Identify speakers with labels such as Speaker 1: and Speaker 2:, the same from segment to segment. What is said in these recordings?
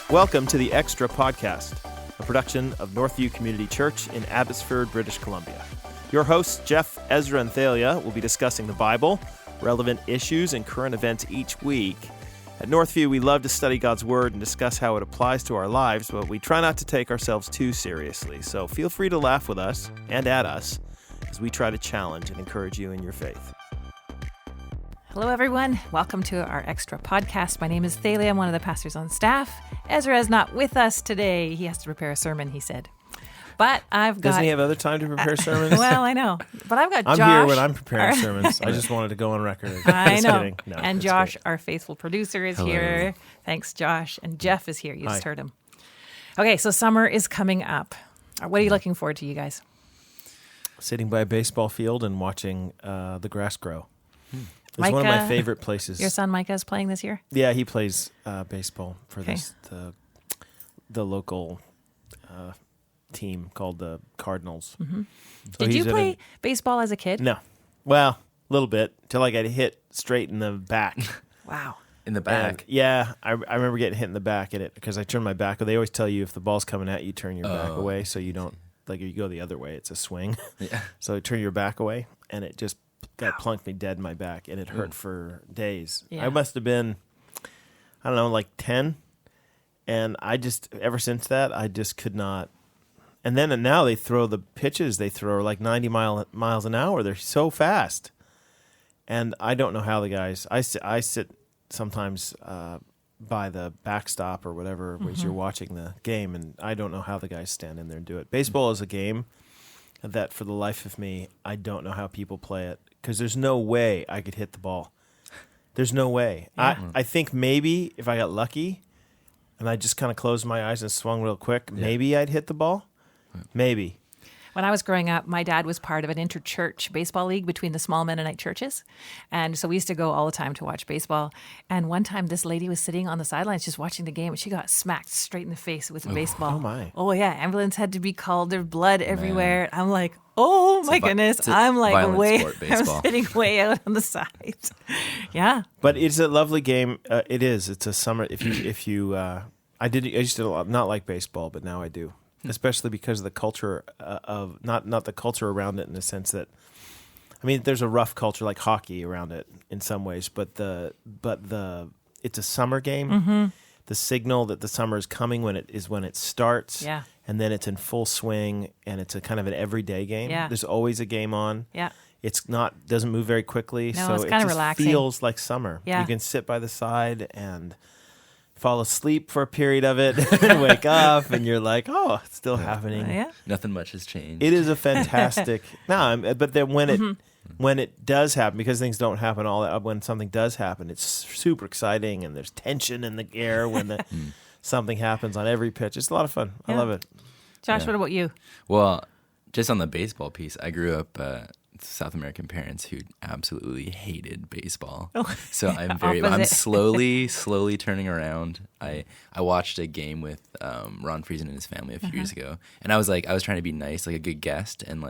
Speaker 1: Welcome to the Extra Podcast, a production of Northview Community Church in Abbotsford, British Columbia. Your hosts, Jeff, Ezra, and Thaleia, will be discussing the Bible, relevant issues, and current events each week. At Northview, we love to study God's Word and discuss how it applies to our lives, but we try not to take ourselves too seriously. So feel free to laugh with us and at us as we try to challenge and encourage you in your faith.
Speaker 2: Hello, everyone. Welcome to our Extra Podcast. My name is Thaleia. I'm one of the pastors on staff. Ezra is not with us today. He has to prepare a sermon, he said. But I've got...
Speaker 1: Doesn't he have other time to prepare sermons?
Speaker 2: Well, I know. But I've got
Speaker 1: I'm
Speaker 2: Josh.
Speaker 1: here when I'm preparing sermons. I just wanted to go on record.
Speaker 2: I
Speaker 1: Just
Speaker 2: know.
Speaker 1: kidding. No,
Speaker 2: and
Speaker 1: it's
Speaker 2: Josh,
Speaker 1: great.
Speaker 2: our faithful producer, is
Speaker 3: Hello.
Speaker 2: here. Thanks, Josh. And Jeff is here. You just
Speaker 1: Hi.
Speaker 2: heard him. Okay, so summer is coming up. What are you looking forward to, you guys?
Speaker 1: Sitting by a baseball field and watching the grass grow. It's one of my
Speaker 2: Micah,
Speaker 1: favorite places.
Speaker 2: Your son Micah is playing this year?
Speaker 1: Yeah, he plays baseball for
Speaker 2: Okay.
Speaker 1: the local team called the Cardinals.
Speaker 2: Mm-hmm.
Speaker 1: So
Speaker 2: Did you
Speaker 1: he's at
Speaker 2: play baseball as a kid?
Speaker 1: No. Well, a little bit, till I got hit straight in the back.
Speaker 2: Wow.
Speaker 3: In the
Speaker 1: And,
Speaker 3: back.
Speaker 1: yeah, I remember getting hit in the back at it because I turned my back. They always tell you if the ball's coming at you, turn your back
Speaker 3: Oh.
Speaker 1: away so you don't, like, if you go the other way, it's a swing.
Speaker 3: Yeah.
Speaker 1: So turn your back away, and it just plunked me dead in my back, and it hurt for days.
Speaker 2: Yeah.
Speaker 1: I must have been, I don't know, like 10, and I just, ever since that, I just could not. And then and now they throw the pitches, they throw like 90 miles an hour. They're so fast. And I don't know how the guys, I sit sometimes by the backstop or whatever as you're watching the game, and I don't know how the guys stand in there and do it. Baseball is a game that for the life of me, I don't know how people play it because there's no way I could hit the ball. There's no way.
Speaker 2: Yeah.
Speaker 1: I think maybe if I got lucky and I just kind of closed my eyes and swung real quick, maybe I'd hit the ball. Maybe.
Speaker 2: When I was growing up, my dad was part of an inter-church baseball league between the small Mennonite churches. And so we used to go all the time to watch baseball. And one time this lady was sitting on the sidelines just watching the game, and she got smacked straight in the face with a baseball.
Speaker 1: Oh, my.
Speaker 2: Oh, yeah. Ambulance had to be called. There's blood everywhere. I'm like, oh, my goodness.
Speaker 3: it's a
Speaker 2: I'm like
Speaker 3: violent
Speaker 2: way,
Speaker 3: sport,
Speaker 2: I'm
Speaker 3: baseball.
Speaker 2: sitting way out on the side. Yeah.
Speaker 1: But it's a lovely game. It is. It's a summer. If you, I used to not like baseball, but now I do. Especially because of the culture of not the culture around it in the sense that, I mean, there's a rough culture like hockey around it in some ways, but it's a summer game.
Speaker 2: Mm-hmm.
Speaker 1: The signal that the summer is coming when it starts,
Speaker 2: Yeah.
Speaker 1: and then it's in full swing, and it's a kind of an everyday game.
Speaker 2: Yeah.
Speaker 1: There's always a game on.
Speaker 2: Yeah.
Speaker 1: It's doesn't move very quickly,
Speaker 2: No,
Speaker 1: so
Speaker 2: it's
Speaker 1: it
Speaker 2: kinda
Speaker 1: just
Speaker 2: relaxing.
Speaker 1: feels like summer.
Speaker 2: Yeah.
Speaker 1: You can sit by the side and fall asleep for a period of it and wake up, and you're like, oh, it's still happening.
Speaker 2: Yeah.
Speaker 3: Nothing much has changed.
Speaker 1: It is a fantastic. But then when it does happen, because things don't happen all that. When something does happen, it's super exciting, and there's tension in the air when something happens on every pitch. It's a lot of fun. I
Speaker 2: Yeah.
Speaker 1: love it.
Speaker 2: Josh,
Speaker 3: Yeah.
Speaker 2: what about you?
Speaker 3: Well, just on the baseball piece, I grew up South American parents who absolutely hated baseball.
Speaker 2: Oh,
Speaker 3: So I'm
Speaker 2: opposite.
Speaker 3: slowly turning around. I watched a game with Ron Friesen and his family a few years ago, and I was trying to be nice, like a good guest, and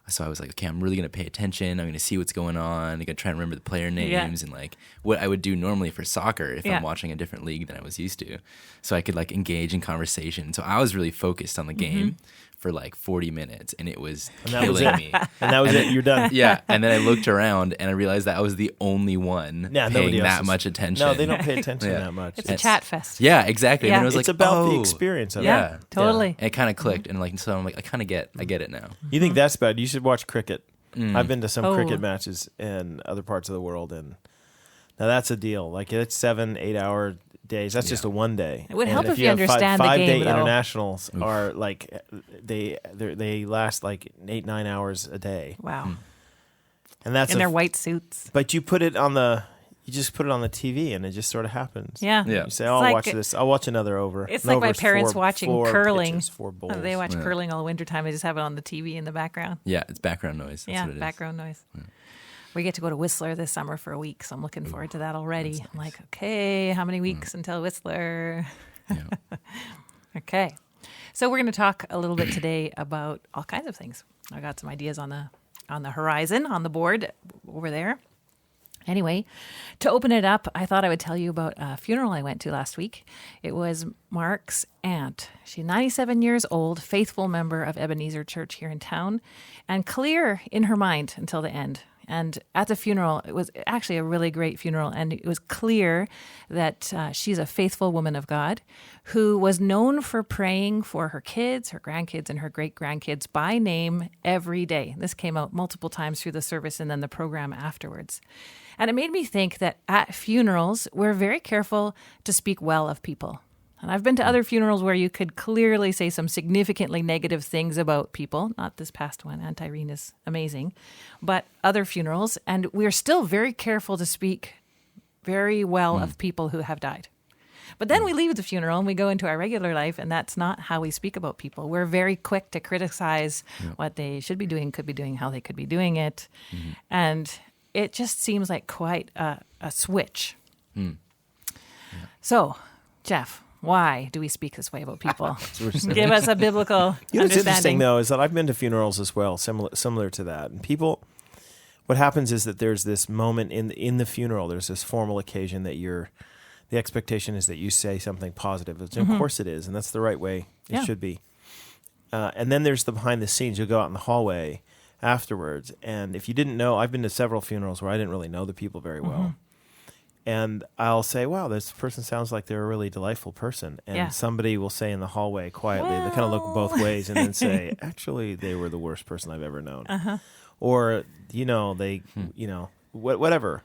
Speaker 3: so I was like, okay, I'm really going to pay attention. I'm going to see what's going on. I'm going to try and remember the player names and like what I would do normally for soccer if I'm watching a different league than I was used to. So I could like engage in conversation. So I was really focused on the game for like 40 minutes, and it was
Speaker 1: that was
Speaker 3: killing
Speaker 1: it.
Speaker 3: me.
Speaker 1: And that was it. You're done.
Speaker 3: Yeah, and then I looked around and I realized that I was the only one
Speaker 1: Yeah, nobody
Speaker 3: paying
Speaker 1: else
Speaker 3: that
Speaker 1: is.
Speaker 3: much attention.
Speaker 1: No, they don't pay attention
Speaker 3: Yeah.
Speaker 1: that much.
Speaker 2: It's a chat fest.
Speaker 3: Yeah, exactly.
Speaker 2: Yeah.
Speaker 3: And then I was
Speaker 1: It's
Speaker 3: like,
Speaker 1: about the
Speaker 3: oh.
Speaker 1: experience of it.
Speaker 3: Yeah,
Speaker 2: Totally.
Speaker 3: And it kind of clicked, and like so I'm like, I get it now.
Speaker 1: You think that's bad? You should watch cricket. I've been to some
Speaker 2: Oh.
Speaker 1: cricket matches in other parts of the world, and now that's a deal. Like it's 7-8 hour days. That's just a one day.
Speaker 2: It would
Speaker 1: And
Speaker 2: help if you
Speaker 1: have
Speaker 2: understand the
Speaker 1: five-day
Speaker 2: game, though.
Speaker 1: internationals are like they last like 8-9 hours a day,
Speaker 2: Wow.
Speaker 1: and that's
Speaker 2: In their white suits.
Speaker 1: But you just put it on the TV, and it just sort of happens.
Speaker 2: Yeah.
Speaker 3: Yeah.
Speaker 1: You say,
Speaker 2: It's
Speaker 1: I'll
Speaker 2: like-
Speaker 1: watch this. I'll watch another over.
Speaker 2: It's
Speaker 1: An
Speaker 2: like my
Speaker 1: over's
Speaker 2: parents
Speaker 1: four
Speaker 2: watching curling.
Speaker 1: pitches, 4 bowls.
Speaker 2: They watch
Speaker 3: Yeah.
Speaker 2: curling all wintertime. They just have it on the TV in the background.
Speaker 3: Yeah, it's background noise. That's
Speaker 2: Yeah,
Speaker 3: what it is.
Speaker 2: background noise. We get to go to Whistler this summer for a week, so I'm looking forward to that already. I'm like, okay, how many weeks until Whistler?
Speaker 3: Yeah.
Speaker 2: Okay. So we're going to talk a little bit today about all kinds of things. I got some ideas on the horizon, on the board over there. Anyway, to open it up, I thought I would tell you about a funeral I went to last week. It was Mark's aunt. She's 97 years old, faithful member of Ebenezer Church here in town, and clear in her mind until the end. And at the funeral, it was actually a really great funeral, and it was clear that she's a faithful woman of God who was known for praying for her kids, her grandkids, and her great-grandkids by name every day. This came out multiple times through the service and then the program afterwards. And it made me think that at funerals, we're very careful to speak well of people. And I've been to other funerals where you could clearly say some significantly negative things about people. Not this past one. Aunt Irene is amazing. But other funerals. And we're still very careful to speak very well of people who have died. But then we leave the funeral and we go into our regular life, and that's not how we speak about people. We're very quick to criticize what they should be doing, could be doing, how they could be doing it. And it just seems like quite a switch. So, Jeff, why do we speak this way about people? Give us a biblical
Speaker 1: You know, what's interesting,
Speaker 2: understanding.
Speaker 1: though, is that I've been to funerals as well, similar to that. And people, what happens is that there's this moment in the funeral, there's this formal occasion that the expectation is that you say something positive. Which of course it is, and that's the right way it should be. And then there's the behind the scenes. You'll go out in the hallway afterwards, and if you didn't know, I've been to several funerals where I didn't really know the people very well. And I'll say, wow, this person sounds like they're a really delightful person. And somebody will say in the hallway quietly, they kind of look both ways and then say, actually, they were the worst person I've ever known. Or, whatever.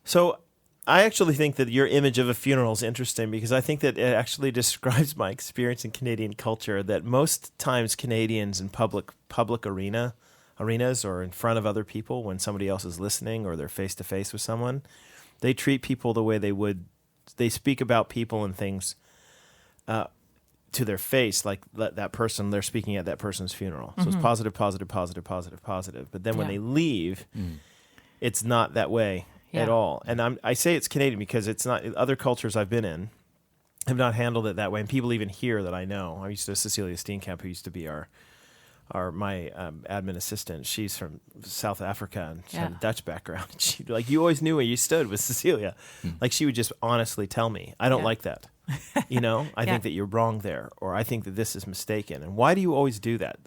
Speaker 1: So I actually think that your image of a funeral is interesting because I think that it actually describes my experience in Canadian culture, that most times Canadians in public arenas or in front of other people when somebody else is listening or they're face-to-face with someone, they treat people the way they speak about people and things to their face, like that person, they're speaking at that person's funeral. So it's positive, positive, positive, positive, positive. But then when they leave, it's not that way at all. And I say it's Canadian because it's not. Other cultures I've been in have not handled it that way. And people even here that I know. I used to Cecilia Steenkamp, who used to be my admin assistant. She's from South Africa and she had a Dutch background. She, like, you always knew where you stood with Cecilia. Like, she would just honestly tell me, I don't like that. I think that you're wrong there, or I think that this is mistaken. And why do you always do that?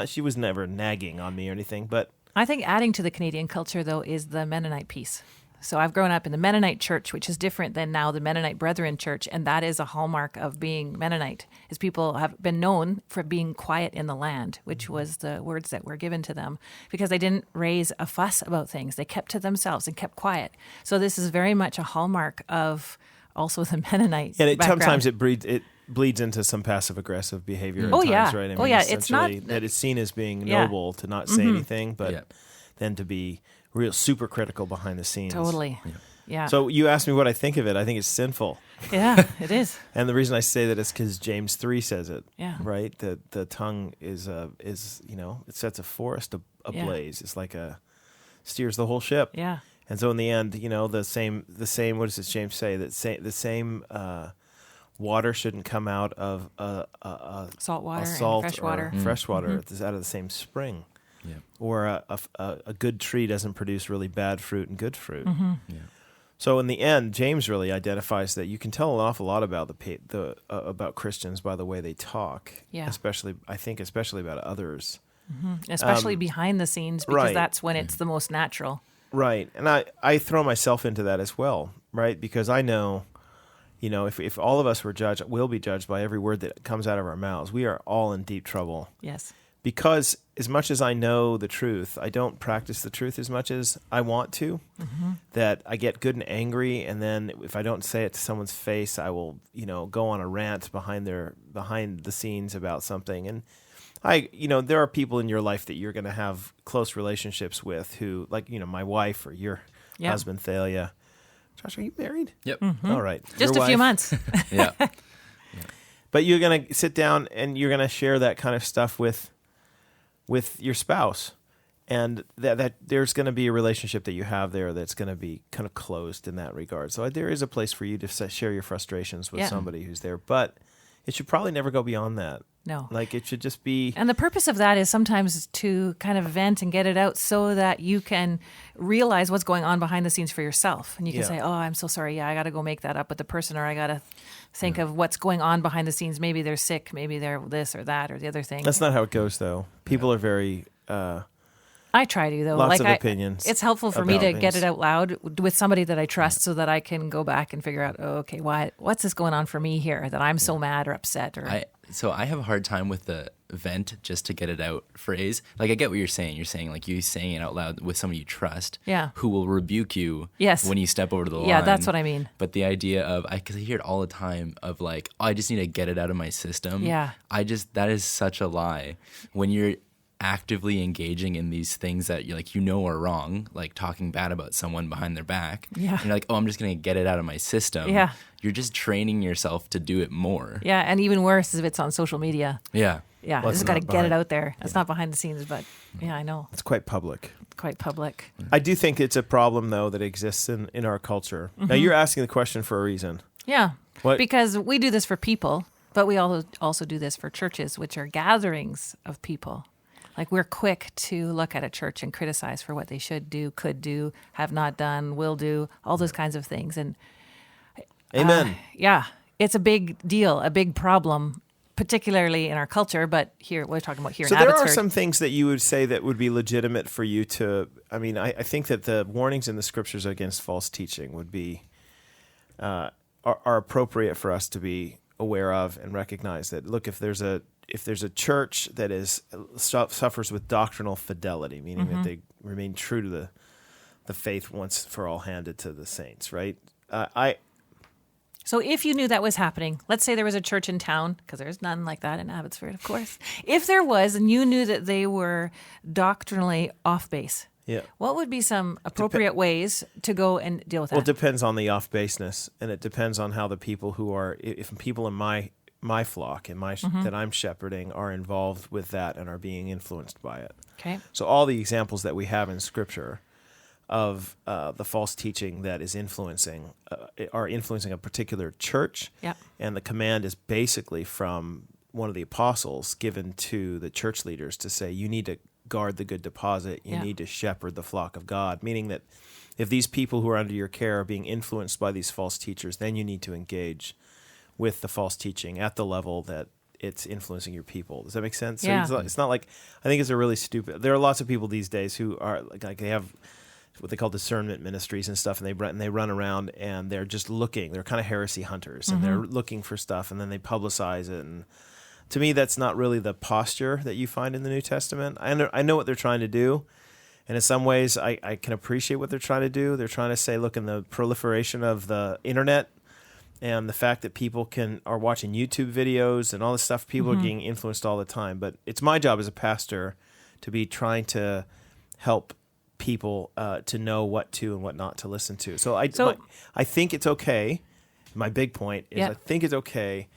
Speaker 1: She was never nagging on me or anything, but
Speaker 2: I think adding to the Canadian culture, though, is the Mennonite piece. So I've grown up in the Mennonite church, which is different than now the Mennonite Brethren church, and that is a hallmark of being Mennonite, is people have been known for being quiet in the land, which was the words that were given to them, because they didn't raise a fuss about things. They kept to themselves and kept quiet. So this is very much a hallmark of also the Mennonite
Speaker 1: and
Speaker 2: background.
Speaker 1: sometimes it bleeds into some passive-aggressive behavior at times, right? I mean,
Speaker 2: it's not...
Speaker 1: that it's seen as being noble to not say anything, but then to be real super critical behind the scenes.
Speaker 2: Totally. Yeah.
Speaker 1: So you asked me what I think of it. I think it's sinful.
Speaker 2: Yeah, it is.
Speaker 1: And the reason I say that is because James 3 says it.
Speaker 2: Yeah.
Speaker 1: Right? The tongue is it sets a forest ablaze. It's like steers the whole ship.
Speaker 2: Yeah.
Speaker 1: And so in the end, the same. What does this James say? That the same water shouldn't come out of
Speaker 2: salt water
Speaker 1: salt
Speaker 2: and fresh water.
Speaker 1: Fresh water. It's out of the same spring.
Speaker 3: Yeah.
Speaker 1: Or a good tree doesn't produce really bad fruit and good fruit.
Speaker 3: Yeah.
Speaker 1: So in the end, James really identifies that you can tell an awful lot about about Christians by the way they talk.
Speaker 2: Yeah.
Speaker 1: Especially about others.
Speaker 2: Especially behind the scenes, because that's when it's the most natural.
Speaker 1: Right. And I throw myself into that as well, right? Because I know, if all of us will be judged by every word that comes out of our mouths, we are all in deep trouble.
Speaker 2: Yes.
Speaker 1: Because as much as I know the truth, I don't practice the truth as much as I want to. That I get good and angry, and then if I don't say it to someone's face, I will, go on a rant behind the scenes about something. And there are people in your life that you're going to have close relationships with who, like, my wife or your husband, Thaleia. Josh, are you married?
Speaker 3: Yep.
Speaker 1: All right.
Speaker 2: Just a few months.
Speaker 3: Yeah.
Speaker 1: But you're going to sit down and you're going to share that kind of stuff with your spouse, and that there's going to be a relationship that you have there that's going to be kind of closed in that regard. So there is a place for you to share your frustrations with somebody who's there, but it should probably never go beyond that.
Speaker 2: No.
Speaker 1: Like it should just be.
Speaker 2: And the purpose of that is sometimes to kind of vent and get it out so that you can realize what's going on behind the scenes for yourself. And you can say, oh, I'm so sorry. Yeah, I got to go make that up with the person, or I got to think of what's going on behind the scenes. Maybe they're sick. Maybe they're this or that or the other thing.
Speaker 1: That's not how it goes, though. People are very.
Speaker 2: I try to, though.
Speaker 1: Lots of opinions.
Speaker 2: It's helpful for me to
Speaker 1: about
Speaker 2: get
Speaker 1: things.
Speaker 2: it out loud with somebody that I trust so that I can go back and figure out, okay, what's this going on for me here that I'm so mad or upset? Or
Speaker 3: So I have a hard time with the vent just to get it out phrase. Like I get what you're saying. You're saying like you saying it out loud with somebody you trust, who will rebuke you when you step over to the line.
Speaker 2: Yeah, that's what I mean.
Speaker 3: But the idea of, because I hear it all the time of like, I just need to get it out of my system.
Speaker 2: Yeah.
Speaker 3: That is such a lie. When you're actively engaging in these things that are wrong, like talking bad about someone behind their back.
Speaker 2: Yeah.
Speaker 3: You're like, oh, I'm just going to get it out of my system.
Speaker 2: Yeah.
Speaker 3: You're just training yourself to do it more.
Speaker 2: Yeah, and even worse is if it's on social media.
Speaker 3: Yeah.
Speaker 2: Yeah,
Speaker 1: Well,
Speaker 2: just got to get it out there. It's not behind the scenes, but yeah, I know.
Speaker 1: It's quite public.
Speaker 2: Quite public.
Speaker 1: I do think it's a problem, though, that exists in our culture. Now, you're asking the question for a reason.
Speaker 2: Yeah,
Speaker 1: What?
Speaker 2: because we do this for people, but we also do this for churches, which are gatherings of people. Like we're quick to look at a church and criticize for what they should do, could do, have not done, will do, all those kinds of things. And
Speaker 1: Amen.
Speaker 2: yeah, it's a big deal, a big problem, particularly in our culture. But here, we're talking about here
Speaker 1: So
Speaker 2: in
Speaker 1: there
Speaker 2: Abbotsford.
Speaker 1: are some things that you would say that would be legitimate for you to. I mean, I think that the warnings in the scriptures against false teaching would be are appropriate for us to be aware of and recognize that. Look, if there's a church that suffers with doctrinal fidelity, meaning that they remain true to the faith once for all handed to the saints, right?
Speaker 2: So if you knew that was happening, let's say there was a church in town, because there's none like that in Abbotsford, of course. If there was, and you knew that they were doctrinally off base, what would be some appropriate ways to go and deal with that?
Speaker 1: Well, it depends on the off baseness, and it depends on how the people who are, if people in my flock and that I'm shepherding are involved with that and are being influenced by it.
Speaker 2: Okay.
Speaker 1: So all the examples that we have in Scripture of the false teaching that is influencing a particular church, and the command is basically from one of the apostles given to the church leaders to say, you need to guard the good deposit, you need to shepherd the flock of God, meaning that if these people who are under your care are being influenced by these false teachers, then you need to engage with the false teaching at the level that it's influencing your people. Does that make sense?
Speaker 2: Yeah.
Speaker 1: So it's not like, I think it's a really stupid, there are lots of people these days who are like they have what they call discernment ministries and stuff, and they run around and they're just looking, they're kind of heresy hunters, and they're looking for stuff, and then they publicize it. And to me, that's not really the posture that you find in the New Testament. I know what they're trying to do, and in some ways I can appreciate what they're trying to do. They're trying to say, look, in the proliferation of the internet and the fact that people are watching YouTube videos and all this stuff, people are getting influenced all the time. But it's my job as a pastor to be trying to help people to know what to and what not to listen to. So I think it's okay. My big point is I think it's okay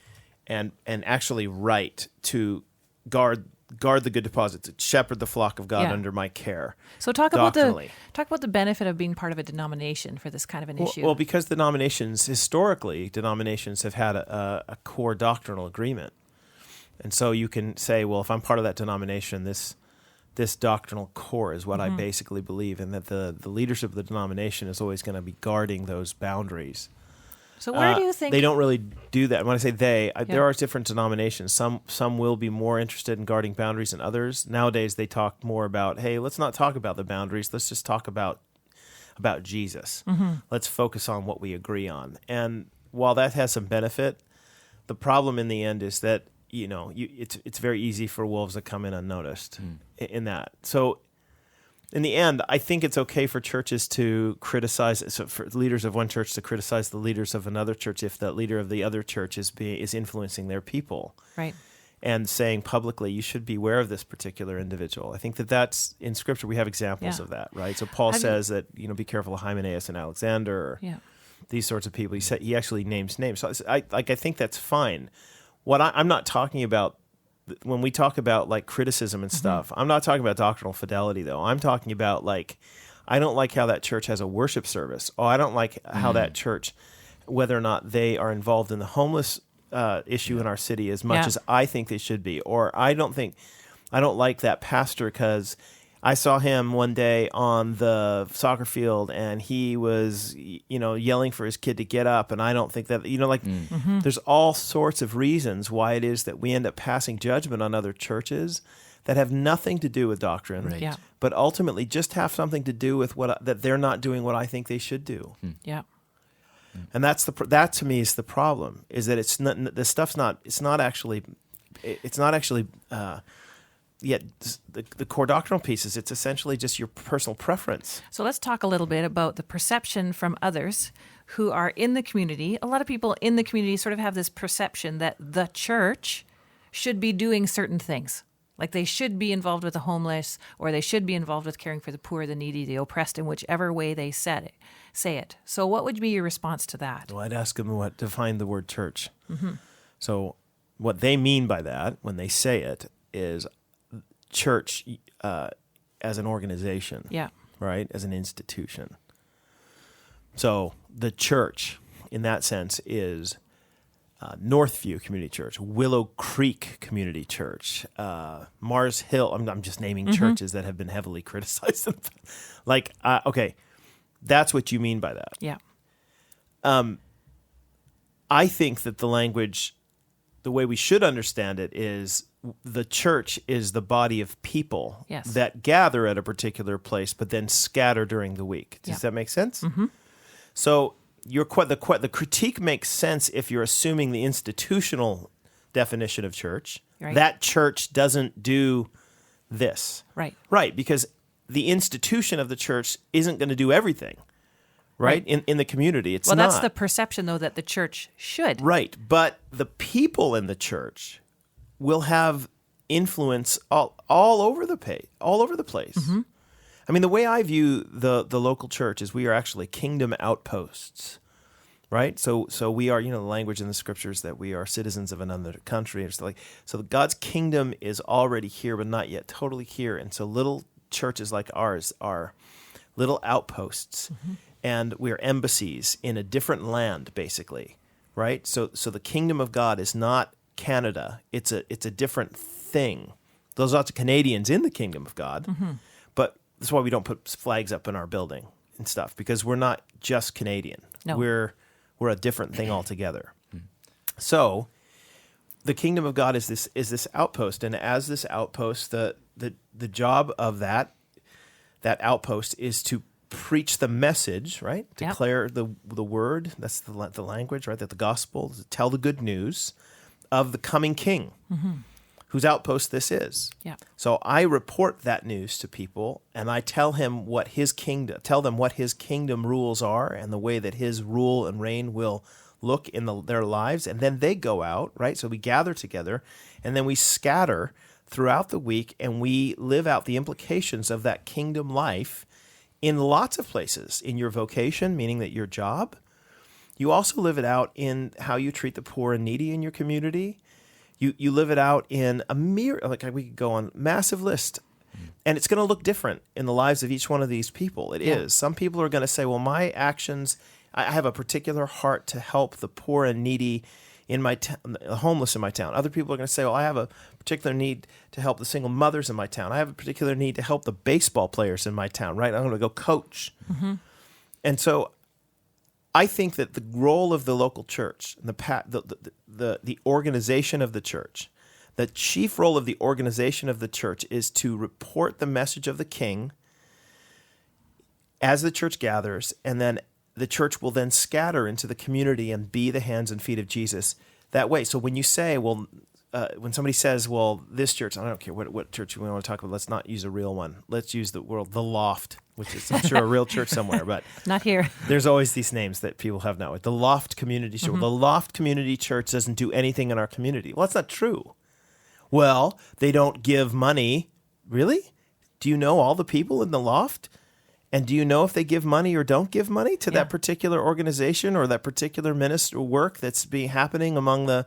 Speaker 1: and actually right to guard the good deposit, to shepherd the flock of God under my care.
Speaker 2: So talk about the benefit of being part of a denomination for this kind of an issue.
Speaker 1: Well, because historically, denominations have had a core doctrinal agreement. And so you can say, well, if I'm part of that denomination, this doctrinal core is what I basically believe, and that the leadership of the denomination is always going to be guarding those boundaries.
Speaker 2: So where do you think
Speaker 1: they don't really do that? When I say there are different denominations. Some will be more interested in guarding boundaries than others. Nowadays, they talk more about, hey, let's not talk about the boundaries. Let's just talk about Jesus. Let's focus on what we agree on. And while that has some benefit, the problem in the end is that it's very easy for wolves to come in unnoticed in that. So in the end, I think it's okay for churches to criticize, so for leaders of one church to criticize the leaders of another church if the leader of the other church is influencing their people.
Speaker 2: Right.
Speaker 1: And saying publicly, you should beware of this particular individual. I think that's, in Scripture, we have examples of that, right? So Paul says that, be careful of Hymenaeus and Alexander, or these sorts of people. He actually names names. So I think that's fine. What I'm not talking about, when we talk about like criticism and stuff, I'm not talking about doctrinal fidelity, though. I'm talking about I don't like how that church has a worship service. Oh, I don't like how that church, whether or not they are involved in the homeless issue in our city as much
Speaker 2: Yeah.
Speaker 1: as I think they should be. Or I don't like that pastor because I saw him one day on the soccer field and he was, yelling for his kid to get up. And I don't think that, there's all sorts of reasons why it is that we end up passing judgment on other churches that have nothing to do with doctrine,
Speaker 3: Right.
Speaker 2: Yeah.
Speaker 1: but ultimately just have something to do with that they're not doing what I think they should do.
Speaker 2: Yeah.
Speaker 1: And that to me is the problem, is that it's not actually yet the core doctrinal pieces. It's essentially just your personal preference.
Speaker 2: So let's talk a little bit about the perception from others who are in the community. A lot of people in the community sort of have this perception that the church should be doing certain things. Like they should be involved with the homeless, or they should be involved with caring for the poor, the needy, the oppressed, in whichever way they say it. So what would be your response to that?
Speaker 1: Well, I'd ask them what define the word church. Mm-hmm. So what they mean by that when they say it is church as an organization,
Speaker 2: Yeah.
Speaker 1: right, as an institution. So the church, in that sense, is Northview Community Church, Willow Creek Community Church, Mars Hill. I'm just naming churches that have been heavily criticized. Okay, that's what you mean by that.
Speaker 2: Yeah.
Speaker 1: I think that the language, the way we should understand it, is the church is the body of people
Speaker 2: Yes.
Speaker 1: that gather at a particular place, but then scatter during the week. Does
Speaker 2: Yeah.
Speaker 1: that make sense? Mm-hmm. So the critique makes sense if you're assuming the institutional definition of church.
Speaker 2: Right.
Speaker 1: That church doesn't do this.
Speaker 2: Right.
Speaker 1: Right, because the institution of the church isn't going to do everything, right? In the community, it's
Speaker 2: Well,
Speaker 1: not.
Speaker 2: that's the perception, though, that the church should.
Speaker 1: Right, but the people in the church will have influence all over the place.
Speaker 2: Mm-hmm.
Speaker 1: I mean, the way I view the local church is we are actually kingdom outposts, right? So we are, the language in the scriptures that we are citizens of another country. So God's kingdom is already here, but not yet totally here. And so little churches like ours are little outposts, and we are embassies in a different land, basically, right? So the kingdom of God is not Canada. It's a different thing. There's lots of Canadians in the kingdom of God, but that's why we don't put flags up in our building and stuff, because we're not just Canadian.
Speaker 2: No.
Speaker 1: We're a different thing altogether. So the kingdom of God is this outpost, and as this outpost, the job of that outpost is to preach the message, right?
Speaker 2: Yep.
Speaker 1: Declare the word. That's the language, right? That the gospel, tell the good news of the coming king, whose outpost this is.
Speaker 2: Yeah.
Speaker 1: So I report that news to people, and I tell them what his kingdom rules are, and the way that his rule and reign will look in their lives. And then they go out, right? So we gather together, and then we scatter throughout the week, and we live out the implications of that kingdom life in lots of places. In your vocation, meaning that your job. You also live it out in how you treat the poor and needy in your community. You live it out in we could go on massive list, and it's going to look different in the lives of each one of these people. It is. Some people are going to say, well, my actions, I have a particular heart to help the poor and needy in my the homeless in my town. Other people are going to say, well, I have a particular need to help the single mothers in my town. I have a particular need to help the baseball players in my town, right? I'm going to go coach. And so I think that the role of the local church, and the organization of the church, the chief role of the organization of the church is to report the message of the King as the church gathers, and then the church will then scatter into the community and be the hands and feet of Jesus that way. So when you say, well, when somebody says, well, this church, I don't care what church we want to talk about, let's not use a real one. Let's use the Loft, which is, I'm sure, a real church somewhere, but
Speaker 2: Not here.
Speaker 1: there's always these names that people have now. The Loft Community Church. The Loft Community Church doesn't do anything in our community. Well, that's not true. Well, they don't give money. Really? Do you know all the people in the Loft? And do you know if they give money or don't give money to that particular organization or that particular ministry work that's happening among the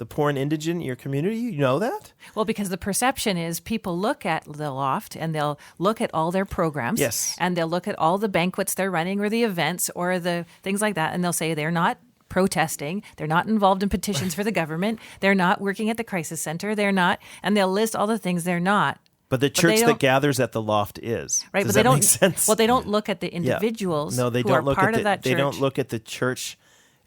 Speaker 1: poor and indigent in your community? You know that?
Speaker 2: Well, because the perception is people look at the Loft and they'll look at all their programs.
Speaker 1: Yes.
Speaker 2: And they'll look at all the banquets they're running or the events or the things like that. And they'll say they're not protesting. They're not involved in petitions for the government. They're not working at the crisis center. They're not, and they'll list all the things they're not.
Speaker 1: But the church that gathers at the loft is.
Speaker 2: Right,
Speaker 1: Does
Speaker 2: but
Speaker 1: that make sense?
Speaker 2: Well, they don't look at the individuals
Speaker 1: No, they
Speaker 2: who
Speaker 1: don't
Speaker 2: are
Speaker 1: look
Speaker 2: part
Speaker 1: at
Speaker 2: of that church.
Speaker 1: They don't look at the church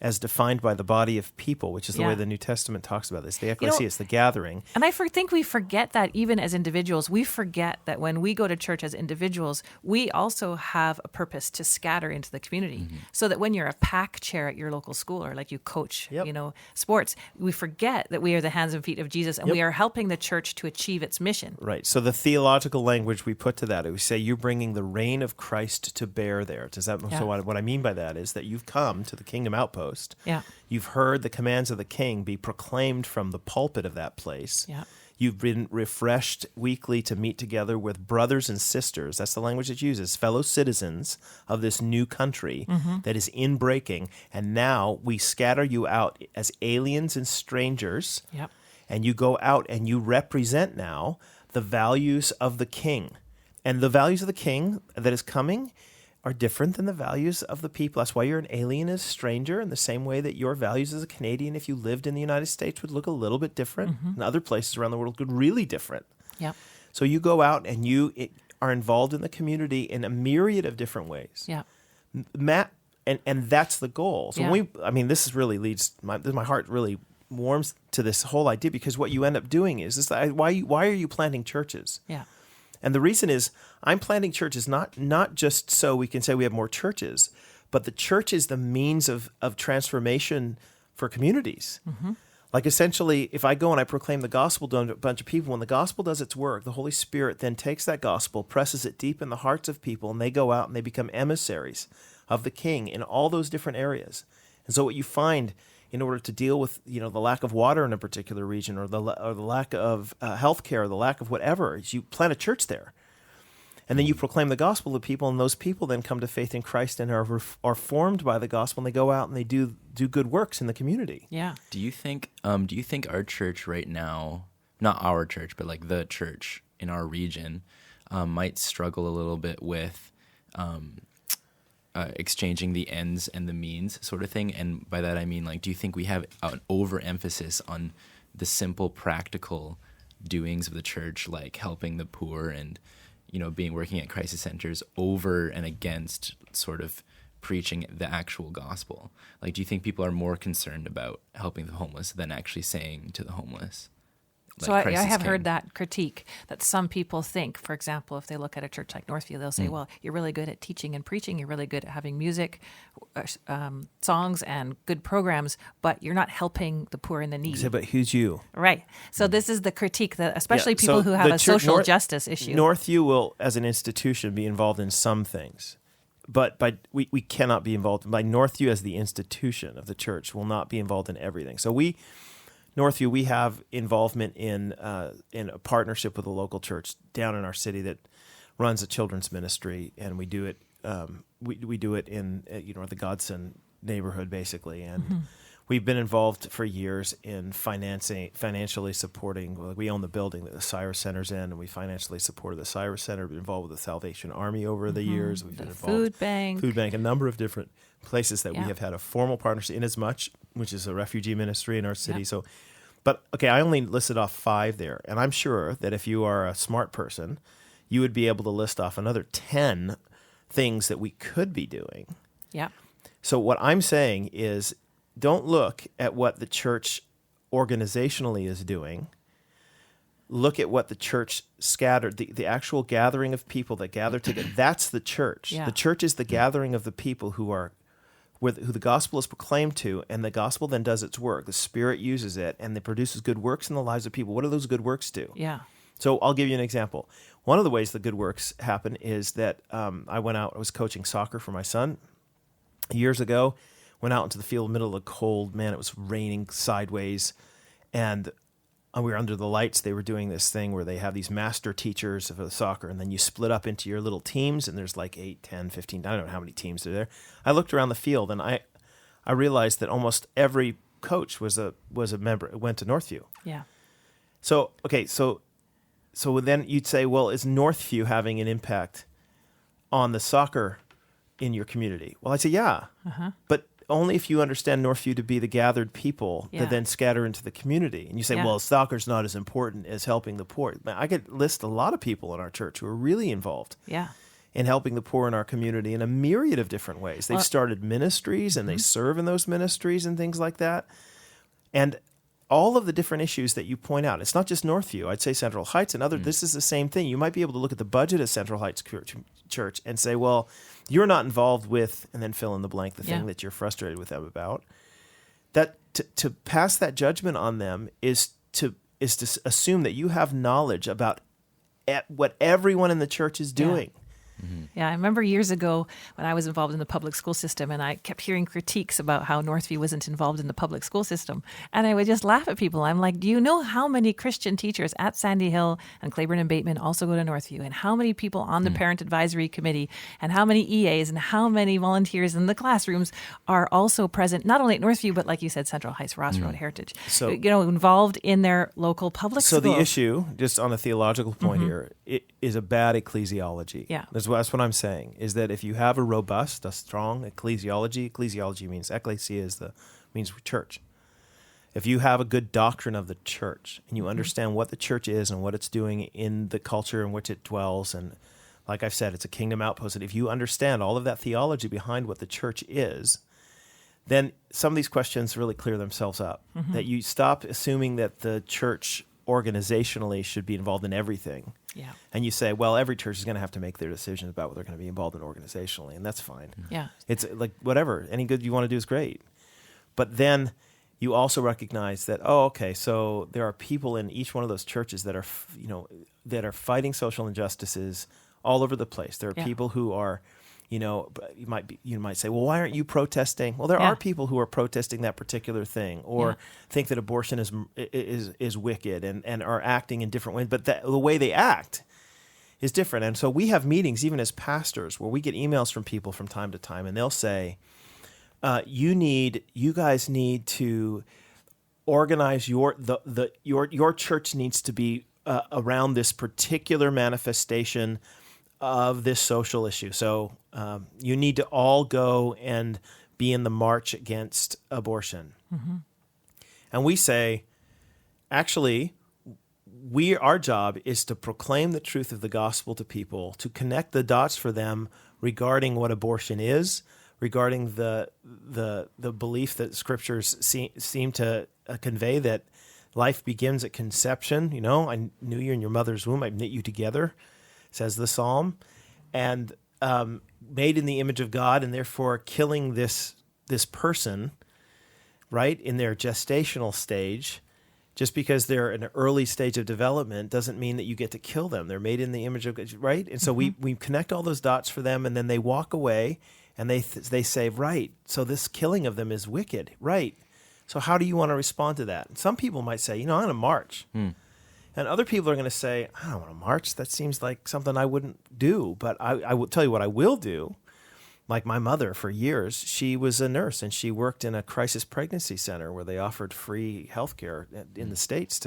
Speaker 1: as defined by the body of people, which is the
Speaker 2: Yeah.
Speaker 1: way the New Testament talks about this. The ecclesia is the gathering.
Speaker 2: And I think we forget that even as individuals. We forget that when we go to church as individuals, we also have a purpose to scatter into the community. So that when you're a pack chair at your local school or like you coach,
Speaker 1: Yep.
Speaker 2: sports, we forget that we are the hands and feet of Jesus and
Speaker 1: Yep.
Speaker 2: we are helping the church to achieve its mission.
Speaker 1: Right. So the theological language we put to that, we say you're bringing the reign of Christ to bear there. Does that?
Speaker 2: Yeah.
Speaker 1: So what I mean by that is that you've come to the kingdom outpost.
Speaker 2: Yeah.
Speaker 1: You've heard the commands of the king be proclaimed from the pulpit of that place.
Speaker 2: Yeah.
Speaker 1: You've been refreshed weekly to meet together with brothers and sisters. That's the language it uses, fellow citizens of this new country that is inbreaking. And now we scatter you out as aliens and strangers.
Speaker 2: Yep.
Speaker 1: And you go out and you represent now the values of the king. And the values of the king that is coming are different than the values of the people. That's why you're an alien as a stranger, in the same way that your values as a Canadian, if you lived in the United States, would look a little bit different. And other places around the world look really different.
Speaker 2: Yep.
Speaker 1: So you go out and you are involved in the community in a myriad of different ways.
Speaker 2: Yeah.
Speaker 1: Matt, and that's the goal. So
Speaker 2: Yeah.
Speaker 1: this is really my heart really warms to this whole idea, because what you end up doing is why are you planting churches?
Speaker 2: Yeah.
Speaker 1: And the reason is I'm planting churches not just so we can say we have more churches, but the church is the means of transformation for communities. Like essentially, if I go and I proclaim the gospel to a bunch of people, when the gospel does its work, the Holy Spirit then takes that gospel, presses it deep in the hearts of people, and they go out and they become emissaries of the King in all those different areas. And so what you find in order to deal with the lack of water in a particular region, or the lack of health care, or the lack of whatever, is you plant a church there. And then you proclaim the gospel to people, and those people then come to faith in Christ and are formed by the gospel, and they go out and they do good works in the community.
Speaker 2: Yeah.
Speaker 3: Do you think our church right now, not our church, but like the church in our region, might struggle a little bit with exchanging the ends and the means sort of thing? And by that I mean, like, do you think we have an overemphasis on the simple practical doings of the church, like helping the poor and working at crisis centers, over and against sort of preaching the actual gospel? Like, do you think people are more concerned about helping the homeless than actually saying to the homeless?
Speaker 2: So I have heard that critique, that some people think, for example, if they look at a church like Northview, they'll say, well, you're really good at teaching and preaching, you're really good at having music, songs and good programs, but you're not helping the poor and the needy.
Speaker 1: But who's you?
Speaker 2: Right. So this is the critique, that especially people
Speaker 1: So
Speaker 2: who have
Speaker 1: the
Speaker 2: a
Speaker 1: church-
Speaker 2: social justice issue.
Speaker 1: Northview will, as an institution, be involved in some things. But we cannot be involved. By Northview as the institution of the church will not be involved in everything. So Northview, we have involvement in a partnership with a local church down in our city that runs a children's ministry, and we do it. We do it in the Godson neighborhood, basically, and we've been involved for years in financially supporting. We own the building that the Cyrus Center's in, and we financially supported the Cyrus Center. We've been involved with the Salvation Army over the years. We've been involved
Speaker 2: food bank,
Speaker 1: a number of different places that we have had a formal partnership in, as much, which is a refugee ministry in our city.
Speaker 2: Yeah.
Speaker 1: So, but okay, I only listed off 5 there, and I'm sure that if you are a smart person, you would be able to list off another 10 things that we could be doing.
Speaker 2: Yeah.
Speaker 1: So what I'm saying is, don't look at what the church organizationally is doing. Look at what the church scattered, the actual gathering of people that gather together. That's the church.
Speaker 2: Yeah.
Speaker 1: The church is the gathering of the people who the gospel is proclaimed to, and the gospel then does its work. The Spirit uses it, and it produces good works in the lives of people. What do those good works do?
Speaker 2: Yeah.
Speaker 1: So I'll give you an example. One of the ways the good works happen is that I was coaching soccer for my son years ago, went out into the field, middle of the cold, man, it was raining sideways, and we were under the lights. They were doing this thing where they have these master teachers of the soccer, and then you split up into your little teams, and there's like 8, 10, 15, I don't know how many teams are there. I looked around the field, and I realized that almost every coach was a member, went to Northview.
Speaker 2: Yeah.
Speaker 1: So, okay, so then you'd say, well, is Northview having an impact on the soccer in your community? Well, I'd say, yeah. But only if you understand Northview to be the gathered people
Speaker 2: Yeah.
Speaker 1: that then scatter into the community. And you say,
Speaker 2: Yeah.
Speaker 1: well, soccer's not as important as helping the poor. I could list a lot of people in our church who are really involved
Speaker 2: Yeah.
Speaker 1: in helping the poor in our community in a myriad of different ways. They've
Speaker 2: Well-
Speaker 1: started ministries and they serve in those ministries and things like that. And all of the different issues that you point out, it's not just Northview. I'd say Central Heights and other. This is the same thing. You might be able to look at the budget of Central Heights Church and say, well, you're not involved with, and then fill in the blank, the
Speaker 2: Yeah.
Speaker 1: thing that you're frustrated with them about. That to pass that judgment on them is to assume that you have knowledge about what everyone in the church is doing.
Speaker 2: Yeah, I remember years ago when I was involved in the public school system and I kept hearing critiques about how Northview wasn't involved in the public school system. And I would just laugh at people. I'm like, do you know how many Christian teachers at Sandy Hill and Claiborne and Bateman also go to Northview? And how many people on the parent advisory committee and how many EAs and how many volunteers in the classrooms are also present, not only at Northview, but like you said, Central Heights, Ross Road, Heritage,
Speaker 1: So-
Speaker 2: involved in their local public
Speaker 1: So
Speaker 2: school.
Speaker 1: the issue, just on a theological point here, it is a bad ecclesiology.
Speaker 2: Yeah.
Speaker 1: That's what I'm saying, is that if you have a robust, a strong ecclesiology means ecclesia means church. If you have a good doctrine of the church and you understand what the church is and what it's doing in the culture in which it dwells, and like I've said, it's a kingdom outpost, and if you understand all of that theology behind what the church is, then some of these questions really clear themselves up. That you stop assuming that the church organizationally should be involved in everything.
Speaker 2: Yeah.
Speaker 1: And you say, well, every church is going to have to make their decisions about what they're going to be involved in organizationally, and that's fine.
Speaker 2: Yeah.
Speaker 1: It's like whatever, any good you want to do is great. But then you also recognize that, so there are people in each one of those churches that are, that are fighting social injustices all over the place. There are
Speaker 2: Yeah.
Speaker 1: people who are, you might say, well, why aren't you protesting? Well, there
Speaker 2: Yeah.
Speaker 1: are people who are protesting that particular thing, or
Speaker 2: Yeah.
Speaker 1: think that abortion is wicked and are acting in different ways. But the way they act is different. And so we have meetings, even as pastors, where we get emails from people from time to time, and they'll say, you guys need to organize your church needs to be around this particular manifestation of this social issue. So you need to all go and be in the march against abortion. And we say, actually, our job is to proclaim the truth of the gospel to people, to connect the dots for them regarding what abortion is, regarding the belief that scriptures seem to convey, that life begins at conception. I knew you in your mother's womb. I knit you together, says the psalm, and made in the image of God, and therefore killing this person, right, in their gestational stage, just because they're in an early stage of development doesn't mean that you get to kill them. They're made in the image of God, right? And so we connect all those dots for them, and then they walk away, and they say, right, so this killing of them is wicked, right? So how do you want to respond to that? And some people might say, I'm going to march. And other people are going to say, I don't want to march. That seems like something I wouldn't do. But I will tell you what I will do. Like my mother, for years, she was a nurse, and she worked in a crisis pregnancy center where they offered free health care in the States.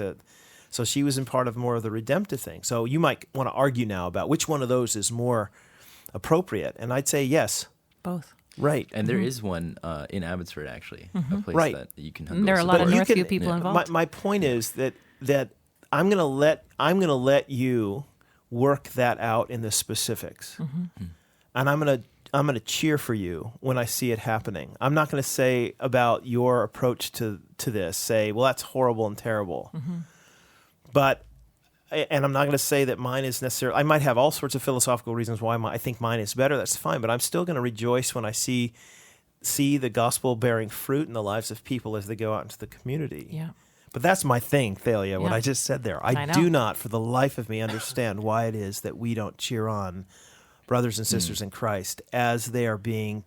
Speaker 1: So she was in part of more of the redemptive thing. So you might want to argue now about which one of those is more appropriate. And I'd say yes.
Speaker 2: Both.
Speaker 1: Right.
Speaker 3: And there is one in Abbotsford, actually, a place
Speaker 1: Right.
Speaker 3: that you can.
Speaker 2: There are a lot of
Speaker 1: you
Speaker 2: Northview
Speaker 1: can-
Speaker 2: people
Speaker 3: yeah.
Speaker 2: involved.
Speaker 1: My point is that I'm going to let you work that out in the specifics, and I'm going to cheer for you when I see it happening. I'm not going to say about your approach to this, say, well, that's horrible and terrible, and I'm not going to say that mine is necessarily. I might have all sorts of philosophical reasons why I think mine is better. That's fine, but I'm still going to rejoice when I see the gospel bearing fruit in the lives of people as they go out into the community.
Speaker 2: Yeah.
Speaker 1: But that's my thing, Thalia, what
Speaker 2: Yeah.
Speaker 1: I just said there. I
Speaker 2: know.
Speaker 1: do not, for the life of me, understand why it is that we don't cheer on brothers and sisters in Christ as they are being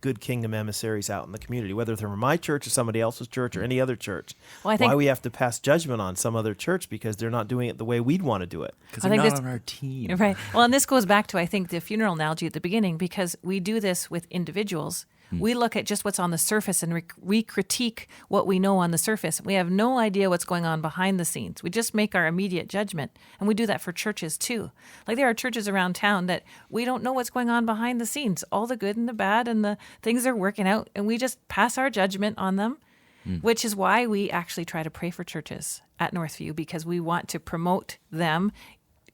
Speaker 1: good kingdom emissaries out in the community, whether they're from my church or somebody else's church or any other church.
Speaker 2: Well, I think-
Speaker 1: why we have to pass judgment on some other church because they're not doing it the way we'd want to do it.
Speaker 3: Because
Speaker 2: I
Speaker 3: they're
Speaker 2: think
Speaker 3: not
Speaker 2: this-
Speaker 3: on our team.
Speaker 2: Right. Well, and this goes back to, I think, the funeral analogy at the beginning, because we do this with individuals We look at just what's on the surface and we critique what we know on the surface. We have no idea what's going on behind the scenes. We just make our immediate judgment. And we do that for churches too. Like there are churches around town that we don't know what's going on behind the scenes, all the good and the bad and the things they're working out. And we just pass our judgment on them, which is why we actually try to pray for churches at Northview, because we want to promote them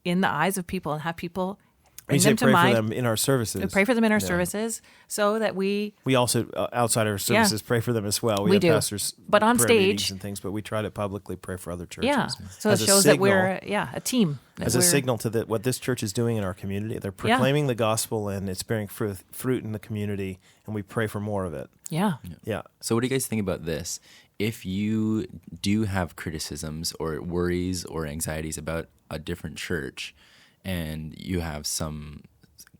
Speaker 2: in the eyes of people and have people bring them to
Speaker 1: pray
Speaker 2: mind.
Speaker 1: for them in our services.
Speaker 2: We pray for them in our services so that we
Speaker 1: also, outside our services, pray for them as well. We have
Speaker 2: do.
Speaker 1: pastors
Speaker 2: But on
Speaker 1: prayer
Speaker 2: stage-
Speaker 1: meetings and things, but we try to publicly pray for other churches.
Speaker 2: Yeah. So it
Speaker 1: As a
Speaker 2: shows that
Speaker 1: signal-
Speaker 2: we're a team. That
Speaker 1: as a
Speaker 2: we're-
Speaker 1: signal to what this church is doing in our community. They're proclaiming the gospel, and it's bearing fruit in the community, and we pray for more of it.
Speaker 2: Yeah.
Speaker 1: Yeah.
Speaker 3: So what do you guys think about this? If you do have criticisms or worries or anxieties about a different church and you have some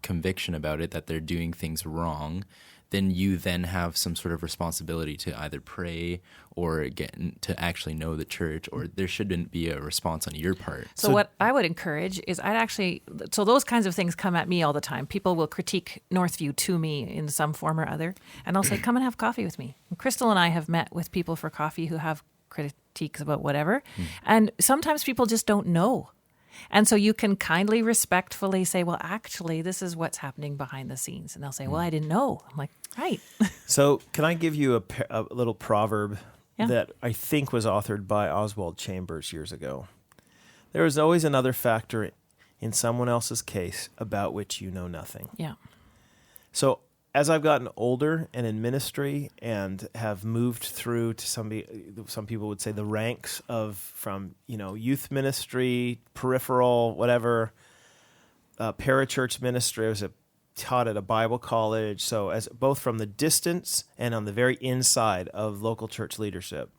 Speaker 3: conviction about it that they're doing things wrong, then you then have some sort of responsibility to either pray or get to actually know the church, or there shouldn't be a response on your part.
Speaker 2: So what I would encourage is so those kinds of things come at me all the time. People will critique Northview to me in some form or other, and I'll say, come and have coffee with me. And Crystal and I have met with people for coffee who have critiques about whatever, and sometimes people just don't know. And so you can kindly, respectfully say, well, actually, this is what's happening behind the scenes. And they'll say, well, I didn't know. I'm like, right.
Speaker 1: So can I give you a little proverb
Speaker 2: Yeah.
Speaker 1: that I think was authored by Oswald Chambers years ago? There is always another factor in someone else's case about which you know nothing.
Speaker 2: Yeah.
Speaker 1: So as I've gotten older and in ministry and have moved through to some people would say the ranks from youth ministry, peripheral, whatever, parachurch ministry. I was taught at a Bible college. So as both from the distance and on the very inside of local church leadership,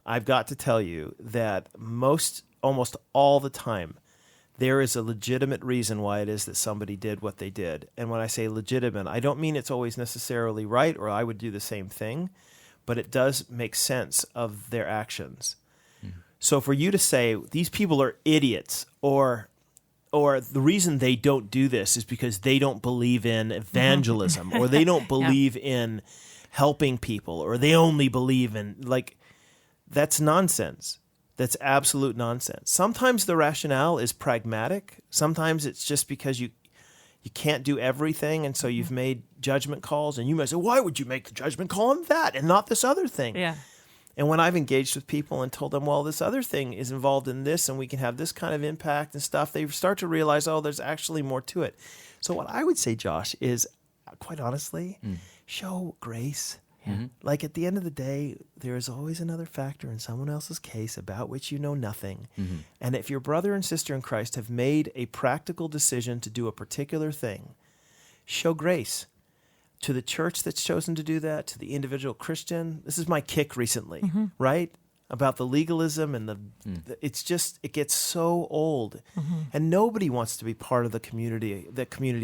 Speaker 1: I've got to tell you that almost all the time, there is a legitimate reason why it is that somebody did what they did. And when I say legitimate, I don't mean it's always necessarily right or I would do the same thing, but it does make sense of their actions. Mm-hmm. So for you to say these people are idiots or the reason they don't do this is because they don't believe in evangelism or they don't believe in helping people or they only believe in, that's nonsense. That's absolute nonsense. Sometimes the rationale is pragmatic. Sometimes it's just because you can't do everything, and so you've made judgment calls, and you might say, why would you make the judgment call on that and not this other thing?
Speaker 2: Yeah.
Speaker 1: And when I've engaged with people and told them, well, this other thing is involved in this, and we can have this kind of impact and stuff, they start to realize, there's actually more to it. So what I would say, Josh, is, quite honestly, show grace.
Speaker 3: Mm-hmm.
Speaker 1: Like at the end of the day, there is always another factor in someone else's case about which you know nothing.
Speaker 3: Mm-hmm.
Speaker 1: And if your brother and sister in Christ have made a practical decision to do a particular thing, show grace to the church that's chosen to do that, to the individual Christian. This is my kick recently, right? About the legalism and it gets so old. And nobody wants to be part of the community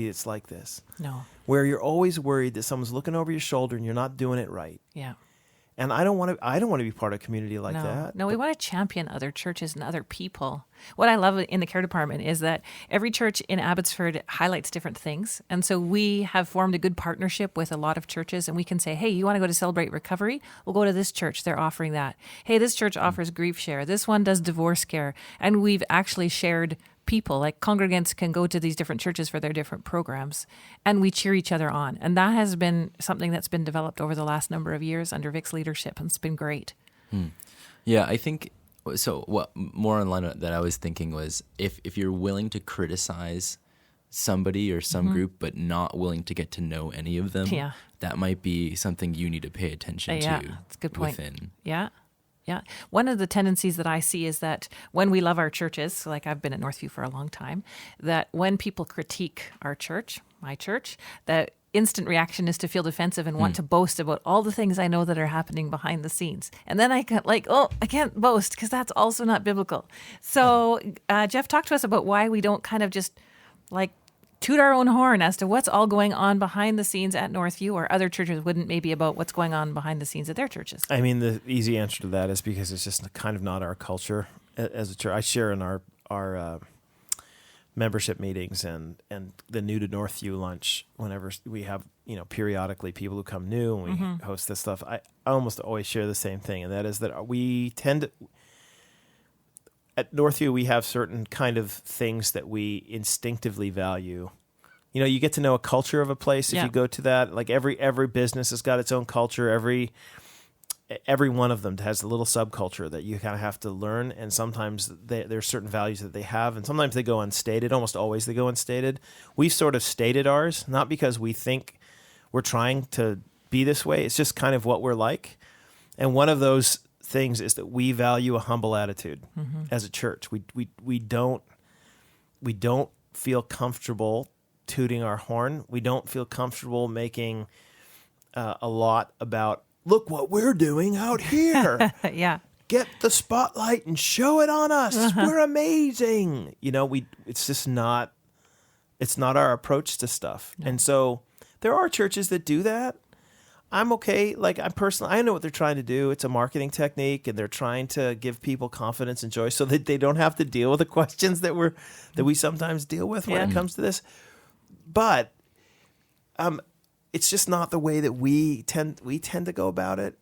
Speaker 1: that's like this.
Speaker 2: No.
Speaker 1: Where you're always worried that someone's looking over your shoulder and you're not doing it right.
Speaker 2: Yeah.
Speaker 1: And I don't want to be part of a community like that.
Speaker 2: No, we want to champion other churches and other people. What I love in the care department is that every church in Abbotsford highlights different things. And so we have formed a good partnership with a lot of churches, and we can say, hey, you want to go to Celebrate Recovery? We'll go to this church. They're offering that. Hey, this church offers grief share. This one does divorce care. And we've actually shared people, like congregants can go to these different churches for their different programs, and we cheer each other on. And that has been something that's been developed over the last number of years under Vic's leadership, and it's been great.
Speaker 3: Yeah, I think so. What more in line that I was thinking was if you're willing to criticize somebody or some group, but not willing to get to know any of them, that might be something you need to pay attention to.
Speaker 2: That's a good point.
Speaker 3: Within.
Speaker 2: Yeah. Yeah. One of the tendencies that I see is that when we love our churches, like I've been at Northview for a long time, that when people critique our church, my church, the instant reaction is to feel defensive and want to boast about all the things I know that are happening behind the scenes. And then I can't boast because that's also not biblical. So Jeff, talk to us about why we don't kind of just toot our own horn as to what's all going on behind the scenes at Northview, or other churches wouldn't maybe about what's going on behind the scenes at their churches.
Speaker 1: I mean, the easy answer to that is because it's just kind of not our culture as a church. I share in our membership meetings and the new to Northview lunch, whenever we have, periodically people who come new and we host this stuff, I almost always share the same thing. And that is that we tend to, at Northview, we have certain kind of things that we instinctively value. You get to know a culture of a place if you go to that. Like every business has got its own culture. Every one of them has a little subculture that you kind of have to learn, and sometimes there's certain values that they have, and sometimes they go unstated. Almost always they go unstated. We've sort of stated ours, not because we think we're trying to be this way. It's just kind of what we're like. And one of those things is that we value a humble attitude as a church. We don't feel comfortable tooting our horn. We don't feel comfortable making a lot about, look what we're doing out here.
Speaker 2: Yeah.
Speaker 1: Get the spotlight and show it on us. We're amazing. It's just not, it's not our approach to stuff. No. And so there are churches that do that. I'm okay. Like I know what they're trying to do. It's a marketing technique, and they're trying to give people confidence and joy so that they don't have to deal with the questions that we sometimes deal with when it comes to this. But, it's just not the way that we tend to go about it.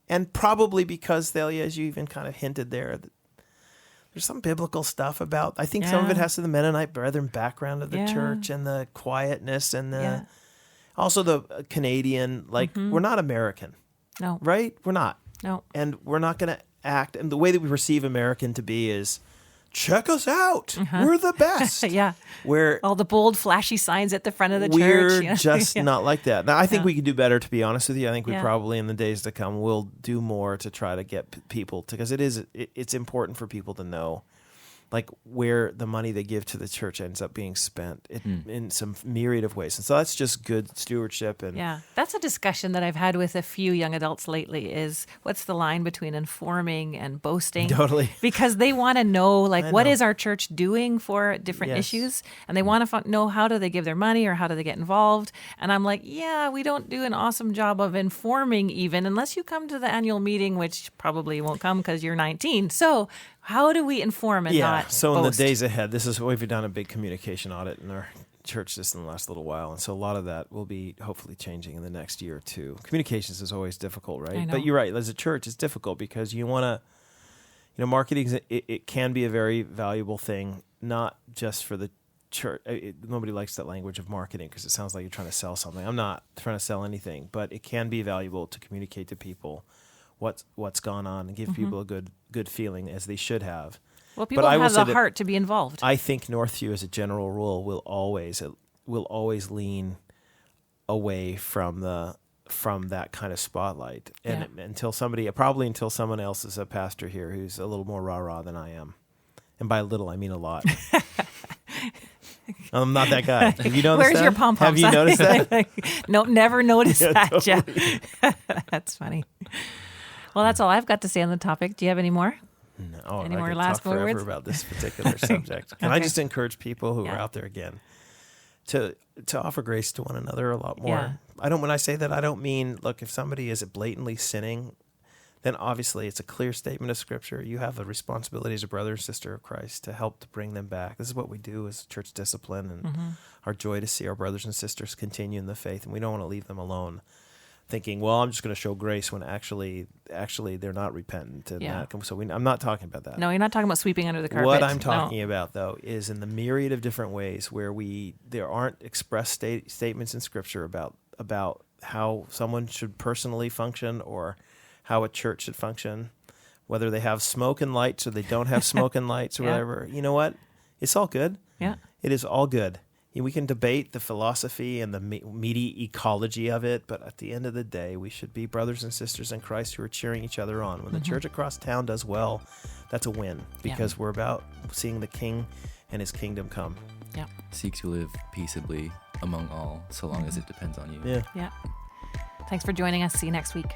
Speaker 1: And probably because, Thaleia, as you even kind of hinted there, there's some biblical stuff about, I think some of it has to do with the Mennonite Brethren background of the church and the quietness and also the Canadian, we're not American.
Speaker 2: No.
Speaker 1: Right? We're not.
Speaker 2: No.
Speaker 1: And we're not going to act, and the way that we perceive American to be is, check us out. We're the best.
Speaker 2: Yeah.
Speaker 1: Where
Speaker 2: all the bold, flashy signs at the front of the
Speaker 1: church.
Speaker 2: We're
Speaker 1: just not like that. Now, I think we can do better, to be honest with you. I think we probably, in the days to come, will do more to try to get people to, because it's important for people to know, like, where the money they give to the church ends up being spent in some myriad of ways. And so that's just good stewardship. And
Speaker 2: that's a discussion that I've had with a few young adults lately, is what's the line between informing and boasting?
Speaker 1: Totally.
Speaker 2: Because they want to know, what is our church doing for different issues? And they want to know, how do they give their money, or how do they get involved? And I'm like, we don't do an awesome job of informing, even unless you come to the annual meeting, which probably won't come because you're 19. So how do we inform and not
Speaker 1: so
Speaker 2: boast?
Speaker 1: In the days ahead, we've done a big communication audit in our church just in the last little while, and so a lot of that will be hopefully changing in the next year or two. Communications is always difficult, right? But you're right, as a church, it's difficult because you want to, marketing, it can be a very valuable thing, not just for the church. Nobody likes that language of marketing because it sounds like you're trying to sell something. I'm not trying to sell anything, but it can be valuable to communicate to people what's gone on and give people a good feeling, as they should have.
Speaker 2: Well, people have the heart to be involved.
Speaker 1: I think Northview, as a general rule, will always lean away from that kind of spotlight, and until someone else is a pastor here who's a little more rah-rah than I am, and by a little I mean a lot. I'm not that guy. Have you noticed
Speaker 2: Where's
Speaker 1: that?
Speaker 2: your pom-poms?
Speaker 1: Have you noticed that?
Speaker 2: No, never noticed that,
Speaker 1: totally.
Speaker 2: Jeff. That's funny. Well, that's all I've got to say on the topic. Do you have any more?
Speaker 1: No.
Speaker 2: Any
Speaker 1: I
Speaker 2: more
Speaker 1: could
Speaker 2: last
Speaker 1: talk forever
Speaker 2: words
Speaker 1: about this particular subject. Can I just encourage people who are out there again to offer grace to one another a lot more? Yeah. When I say that, I don't mean, look, if somebody is blatantly sinning, then obviously it's a clear statement of Scripture. You have a responsibility as a brother or sister of Christ to help to bring them back. This is what we do as church discipline, and our joy to see our brothers and sisters continue in the faith, and we don't want to leave them alone thinking, well, I'm just going to show grace when actually they're not repentant. And so I'm not talking about that.
Speaker 2: No, you're not talking about sweeping under the carpet.
Speaker 1: What I'm talking about, though, is in the myriad of different ways where there aren't express statements in Scripture about how someone should personally function or how a church should function, whether they have smoke and lights or they don't have smoke and lights or whatever. You know what? It's all good.
Speaker 2: Yeah.
Speaker 1: It is all good. We can debate the philosophy and the meaty ecology of it, but at the end of the day, we should be brothers and sisters in Christ who are cheering each other on. When the church across town does well, that's a win, because we're about seeing the King and his kingdom come.
Speaker 2: Yeah.
Speaker 3: Seek to live peaceably among all, so long as it depends on you.
Speaker 1: Yeah.
Speaker 2: Thanks for joining us. See you next week.